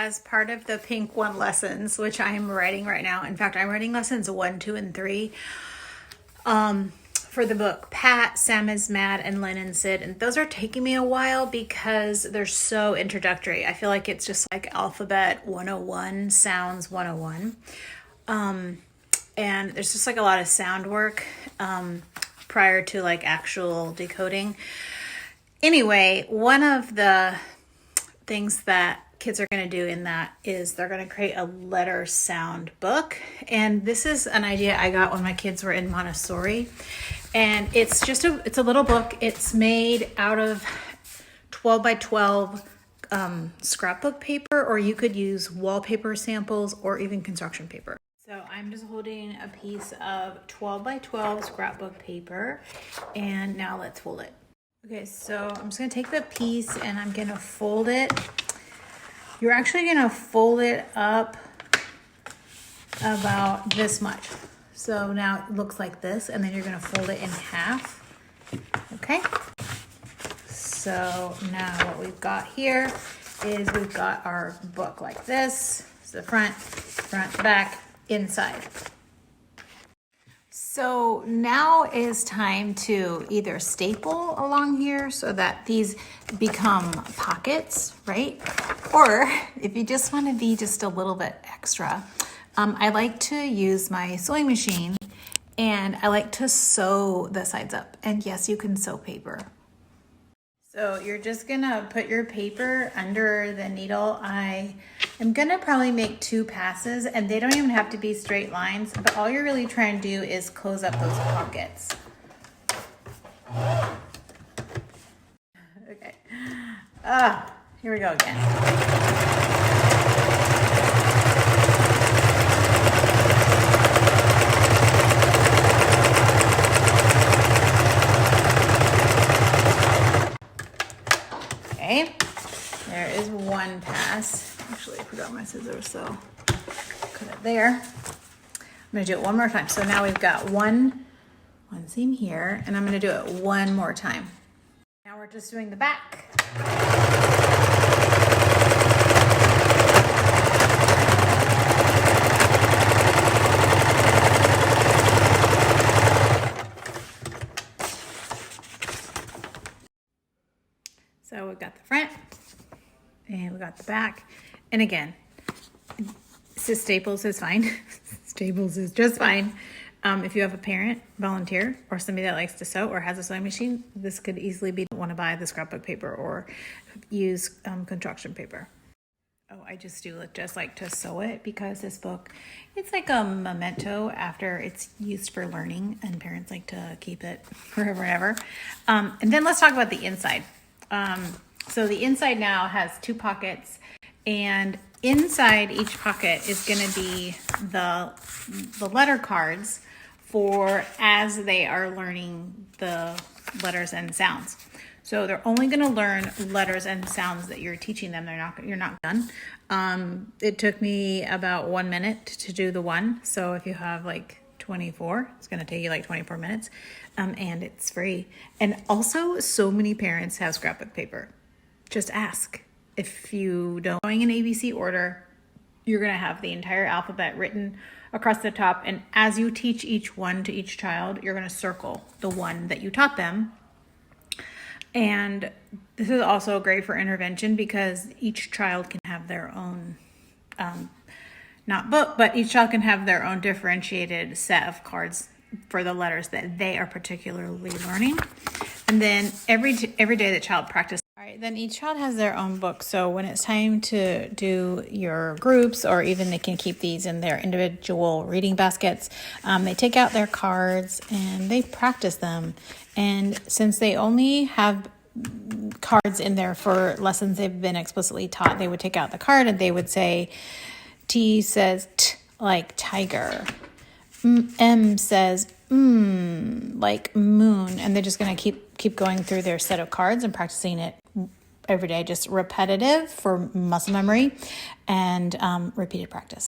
as part of the Pink 1 lessons, which I'm writing right now. In fact, I'm writing lessons 1, 2, and 3 for the book Pat, Sam is Mad, and Len and Sid. And those are taking me a while because they're so introductory. I feel like it's just like Alphabet 101, Sounds 101. And there's just like a lot of sound work prior to like actual decoding. Anyway, one of the things that kids are going to do in that is they're going to create a letter sound book. And this is an idea I got when my kids were in Montessori. And it's a little book. It's made out of 12 by 12 scrapbook paper, or you could use wallpaper samples or even construction paper. So I'm just holding a piece of 12 by 12 scrapbook paper, and now let's fold it. Okay, so I'm just gonna take the piece and I'm gonna fold it. You're actually gonna fold it up about this much. So now it looks like this, and then you're gonna fold it in half, okay? So now what we've got here is we've got our book like this. So the front, back, inside. So now is time to either staple along here so that these become pockets, right? Or if you just want to be just a little bit extra, I like to use my sewing machine and I like to sew the sides up. And yes, you can sew paper. So you're just gonna put your paper under the needle. I am gonna probably make 2 passes, and they don't even have to be straight lines, but all you're really trying to do is close up those pockets. Okay. Here we go again. Okay, there is one pass. Actually, I forgot my scissors, so cut it there. I'm gonna do it one more time. So now we've got one seam here, and I'm gonna do it one more time. Now we're just doing the back. So we've got the front and we got the back. And again, Staples is fine. Staples is just fine. If you have a parent, volunteer, or somebody that likes to sew or has a sewing machine, this could easily be want to buy the scrapbook paper or use construction paper. Oh, I just like to sew it because this book, it's like a memento after it's used for learning, and parents like to keep it forever and ever. And then let's talk about the inside. So the inside now has 2 pockets, and inside each pocket is going to be the letter cards for as they are learning the letters and sounds. So they're only going to learn letters and sounds that you're teaching them. You're not done. It took me about 1 minute to do the one. So if you have like 24, it's going to take you like 24 minutes. And it's free. And also, so many parents have scrapbook paper. Just ask. If you don't going in ABC order, you're going to have the entire alphabet written across the top. And as you teach each one to each child, you're going to circle the one that you taught them. And this is also great for intervention because each child can have their own, not book, but each child can have their own differentiated set of cards for the letters that they are particularly learning. And then every day the child practices. All right, then each child has their own book. So when it's time to do your groups, or even they can keep these in their individual reading baskets, they take out their cards and they practice them. And since they only have cards in there for lessons they've been explicitly taught, they would take out the card and they would say, T says T like tiger. M says like moon, and they're just going to keep going through their set of cards and practicing it every day, just repetitive for muscle memory and repeated practice.